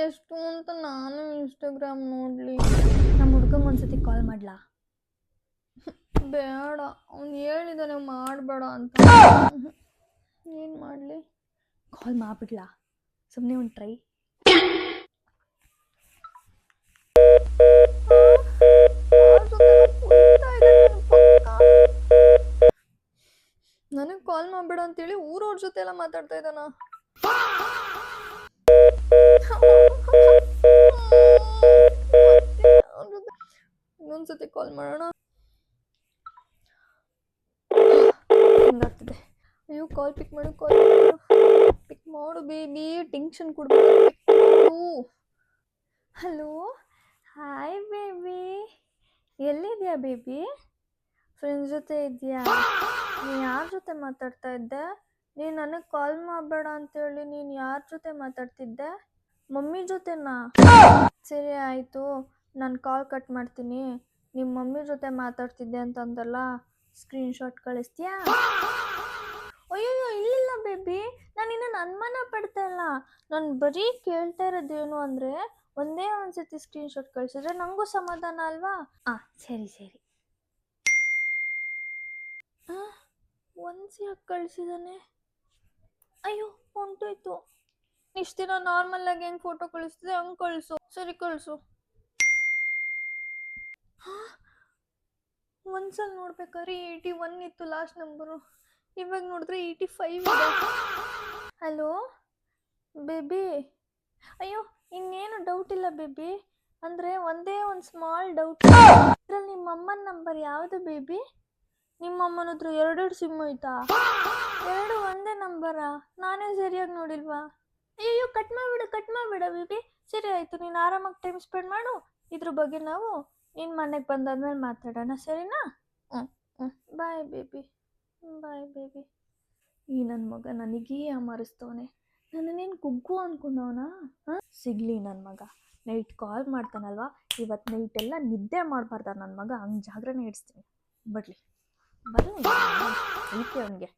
ಎಷ್ಟು ಅಂತ ನಾನು ಇನ್ಸ್ಟಾಗ್ರಾಮ್ ನೋಡ್ಲಿ? ನಮ್ಮ ಹುಡ್ಗಂಗೆ ಒಂದ್ಸತಿ ಕಾಲ್ ಮಾಡ್ಲಾ? ಬೇಡ, ಅವ್ನು ಹೇಳಿದಾನೆ ಮಾಡಬೇಡ ಅಂತ. ಏನು ಮಾಡಲಿ? ಕಾಲ್ ಮಾಡ್ಬಿಡ್ಲಾ? ಸುಮ್ಮನೆ ಒಂದು ಟ್ರೈ. ನನಗೆ ಕಾಲ್ ಮಾಡಬೇಡ ಅಂತೇಳಿ ಊರವ್ರ ಜೊತೆ ಎಲ್ಲ ಮಾತಾಡ್ತಾ ಇದ್ದಾನ. ಇನ್ನೊಂದ್ಸತಿ ಕಾಲ್ ಮಾಡೋಣ. ಹಿಂಗಾಗ್ತಿದೆ. ಅಯ್ಯೋ, ಕಾಲ್ ಪಿಕ್ ಮಾಡು, ಪಿಕ್ ಮಾಡು ಬೇಬಿ. ಟೆನ್ಷನ್ ಕೊಡ್ಬೇಕು. Hello, hi baby. ಎಲ್ಲಿದ್ಯಾ ಬೇಬಿ? ಫ್ರೆಂಡ್ಸ್ ಜೊತೆ ಇದೆಯಾ? ನೀನು ಯಾರ ಜೊತೆ ಮಾತಾಡ್ತಾ ಇದ್ದೆ? ನೀನು ನನಗೆ ಕಾಲ್ ಮಾಡಬೇಡ ಅಂತೇಳಿ ನೀನು ಯಾರ ಜೊತೆ ಮಾತಾಡ್ತಿದ್ದೆ? ಮಮ್ಮಿ ಜೊತೆನಾ? ಸರಿ ಆಯಿತು, ನಾನು ಕಾಲ್ ಕಟ್ ಮಾಡ್ತೀನಿ. ನಿಮ್ಮ ಮಮ್ಮಿ ಜೊತೆ ಮಾತಾಡ್ತಿದ್ದೆ ಅಂತಂದಲ್ಲ, ಸ್ಕ್ರೀನ್ಶಾಟ್ ಕಳಿಸ್ತೀಯಾ? ಅಯ್ಯೋ ಇಲ್ಲ ಬೇಬಿ, ನಾನು ಇನ್ನೊಂದು ಅನುಮಾನ ಪಡ್ತಾ ಇಲ್ಲ. ನಾನು ಬರೀ ಕೇಳ್ತಾ ಇರೋದೇನು ಅಂದರೆ, ಒಂದೇ ಒಂದ್ಸತಿ ಸ್ಕ್ರೀನ್ಶಾಟ್ ಕಳಿಸಿದ್ರೆ ನನಗೂ ಸಮಾಧಾನ ಅಲ್ವಾ? ಸರಿ ಸರಿ. ಒಂದ್ಸಿ ಯಾಕೆ ಕಳಿಸಿದಾನೆ? ಅಯ್ಯೋ, ಹೊಂಟೋಯ್ತು. ಇಷ್ಟು ದಿನ ನಾರ್ಮಲ್ ಆಗಿ ಹೆಂಗೆ ಫೋಟೋ ಕಳಿಸ್ತಿದೆ ಹಂಗೆ ಕಳಿಸು. ಸರಿ, ಕಳಿಸು. ಒಂದ್ಸಲ ನೋಡ್ಬೇಕಾದ್ರೆ 81 ಇತ್ತು ಲಾಸ್ಟ್ ನಂಬರು, ಇವಾಗ ನೋಡಿದ್ರೆ 85 ಇದೆ. Hello baby. ಅಯ್ಯೋ, ಇನ್ನೇನು ಡೌಟ್ ಇಲ್ಲ ಬೇಬಿ. ಅಂದರೆ ಒಂದೇ ಒಂದು ಸ್ಮಾಲ್ ಡೌಟ್. ಇದರಲ್ಲಿ ನಿಮ್ಮ ಅಮ್ಮನ ನಂಬರ್ ಯಾವುದು ಬೇಬಿ? ನಿಮ್ಮ ಅಮ್ಮನ ಹತ್ರ 2 ಸಿಮ್ ಐತಾ? 2 ಒಂದೇ ನಂಬರಾ? ನಾನೇ ಸರಿಯಾಗಿ ನೋಡಿಲ್ವಾ? ಅಯ್ಯೋ, ಕಟ್ ಮಾಡಬೇಡ ಬೇಬಿ. ಸರಿ ಆಯಿತು, ನೀನು ಆರಾಮಾಗಿ ಟೈಮ್ ಸ್ಪೆಂಡ್ ಮಾಡು. ಇದ್ರ ಬಗ್ಗೆ ನಾವು ನಿನ್ನ ಮನೆಗೆ ಬಂದಾದ್ಮೇಲೆ ಮಾತಾಡೋಣ, ಸರಿನಾ? ಬಾಯ್ ಬೇಬಿ. ಈ ನನ್ನ ಮಗ ನನಗೇ ಅಮರಿಸ್ತವನೆ. ನನ್ನನ್ನೇನು ಗುಗ್ಗು ಅಂದ್ಕೊಂಡವನ? ಸಿಗಲಿ ನನ್ನ ಮಗ. ನೈಟ್ ಕಾಲ್ ಮಾಡ್ತಾನಲ್ವ, ಇವತ್ತು ನೈಟೆಲ್ಲ ನಿದ್ದೆ ಮಾಡಬಾರ್ದ ನನ್ನ ಮಗ. ಹಂಗೆ ಜಾಗ್ರನೆ ಇಡಿಸ್ತೀನಿ. ಬರಲಿ ಐತೆ ಅವನಿಗೆ.